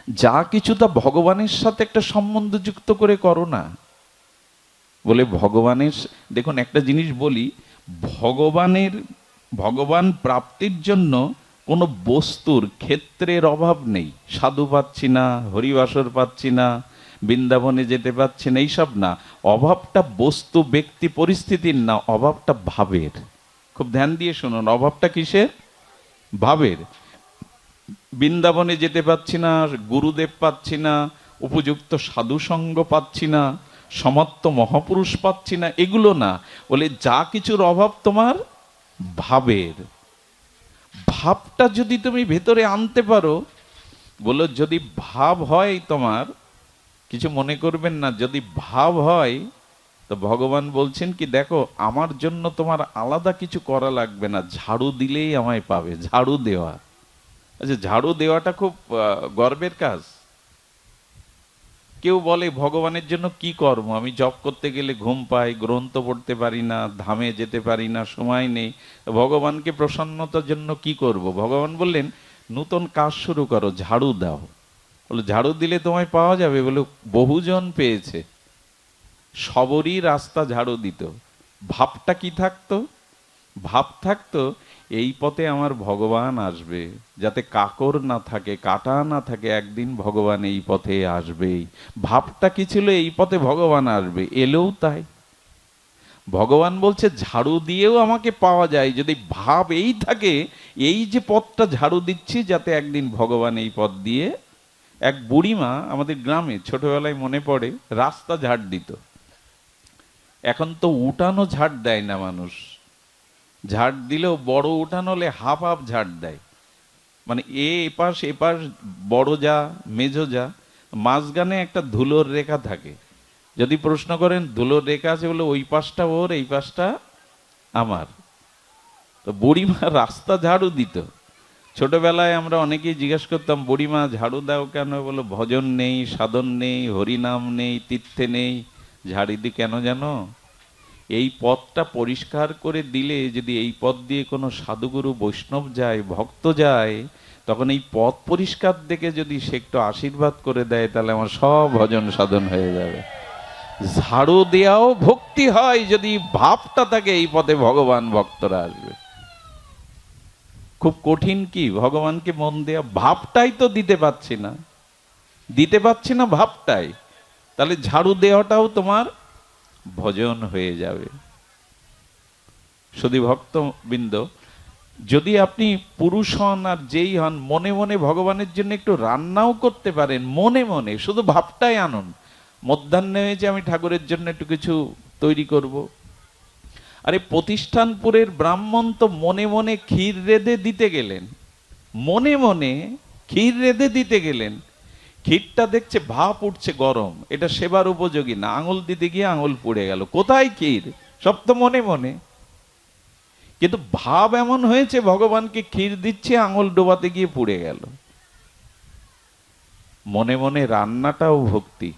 যা কিছু তা ভগবানের সাথে একটা সম্বন্ধ যুক্ত করে করো না। বলে ভগবানের, দেখুন একটা জিনিস বলি, ভগবান প্রাপ্তির জন্য কোনো বস্তুর ক্ষেত্রের অভাব নেই। সাধু পাচ্ছি না, হরিবাসর পাচ্ছি না, বৃন্দাবনে যেতে পারছি না, এইসব না। অভাবটা বস্তু, ব্যক্তি, পরিস্থিতির না, অভাবটা ভাবের। খুব ধ্যান দিয়ে শুনুন, অভাবটা কিসের? ভাবের। বৃন্দাবনে যেতে পাচ্ছি না, গুরুদেব পাচ্ছি না, উপযুক্ত সাধু সঙ্গ পাচ্ছি না, সমর্থ মহাপুরুষ পাচ্ছি না, এগুলো না। বলে যা কিছুর অভাব তোমার ভাবের। ভাবটা যদি তুমি ভেতরে আনতে পারো, বলো যদি ভাব হয় তোমার, কিছু মনে করবেন না, যদি ভাব হয় তো ভগবান বলছেন কি, দেখো আমার জন্য তোমার আলাদা কিছু করা লাগবে না, ঝাড়ু দিলেই আমায় পাবে। ঝাড়ু দেওয়া, আচ্ছা ঝাড়ু দেওয়াটা খুব গর্বের কাজ। কেউ বলে ভগবানের জন্য কি কর্ম, আমি জপ করতে গেলে ঘুম পাই, গ্রন্থ পড়তে পারি না, ধামে যেতে পারি না, সময় নেই, ভগবানকে প্রসন্নতার জন্য কি করব? ভগবান বললেন নূতন কাজ শুরু করো, ঝাড়ু দাও। বলে ঝাড়ু দিলে তোমায় পাওয়া যাবে? বলে বহুজন পেয়েছে, সবরই রাস্তা ঝাড়ু দিত। ভাবটা কি থাকতো? ভাব থাকতো এই পথে আমার ভগবান আসবে, যাতে কাকর না থাকে, কাটা না থাকে, একদিন ভগবান এই পথে আসবেই। ভাবটা কি ছিল? এই পথে ভগবান আসবে, এলেও তাই। ভগবান বলছে ঝাড়ু দিয়েও আমাকে পাওয়া যায়, যদি ভাব এই থাকে, এই যে পথটা ঝাড়ু দিচ্ছি যাতে একদিন ভগবান এই পথ দিয়ে। এক বুড়িমা আমাদের গ্রামে, ছোটবেলায় মনে পড়ে, রাস্তা ঝাড় দিত। এখন তো উঠানো ঝাড় দেয় না মানুষ, ঝাড় দিলেও বড় উঠান হলে হাফ হাফ ঝাড় দেয়। মানে এপাশ এপাশ, বড় যা মেজো যা, মাঝখানে একটা ধুলোর রেখা থাকে। যদি প্রশ্ন করেন ধুলোর রেখা আছে, বলে ওই পাশটা ওর, এই পাশটা আমার। তো বুড়িমা রাস্তা ঝাড়ু দিত। ছোটবেলায় আমরা অনেকেই জিজ্ঞেস করতাম, বুড়িমা ঝাড়ু দাও কেন? বলো ভজন নেই, সাধন নেই, হরিনাম নেই, তীর্থে নেই, ঝাড়ি দি কেন জানো? এই পথটা পরিষ্কার করে দিলে, যদি এই পথ দিয়ে কোনো সাধুগুরু বৈষ্ণব যায়, ভক্ত যায়, তখন এই পথ পরিষ্কার দেখে যদি সে একটু আশীর্বাদ করে দেয়, তাহলে আমার সব ভজন সাধন হয়ে যাবে। ঝাড়ু দেওয়াও ভক্তি হয় যদি ভাবটা থাকে এই পথে ভগবান, ভক্তরা আসবে। খুব কঠিন কি ভগবানকে মন দেয়া? ভাবটাই তো দিতে পারছি না, দিতে পারছি না ভাবটাই, তাহলে ঝাড়ু দেওয়াটাও তোমার ভজন হয়ে যাবে। শুধু ভক্তবৃন্দ, যদি আপনি পুরুষ হন আর যেই হন, মনে মনে ভগবানের জন্য একটু রান্নাও করতে পারেন, মনে মনে শুধু ভাবটাই আনুন। মধ্যাহ্নে হয়েছে, আমি ঠাকুরের জন্য একটু কিছু তৈরি করব। আরে প্রতিষ্ঠানপুরের ব্রাহ্মণ তো মনে মনে ক্ষীর রেঁধে দিতে গেলেন, মনে মনে ক্ষীর রেঁধে দিতে গেলেন, ক্ষীরটা দেখছে ভাপ উঠছে গরম, এটা সেবার উপযোগী না, আঙুল দিতে গিয়ে আঙুল পুড়ে গেল। কোথায় ক্ষীর? সব তো মনে মনে। কিন্তু ভাব এমন হয়েছে, ভগবানকে ক্ষীর দিচ্ছে, আঙুল ডোবাতে গিয়ে পুড়ে গেল। মনে মনে রান্নাটাও ভক্তি।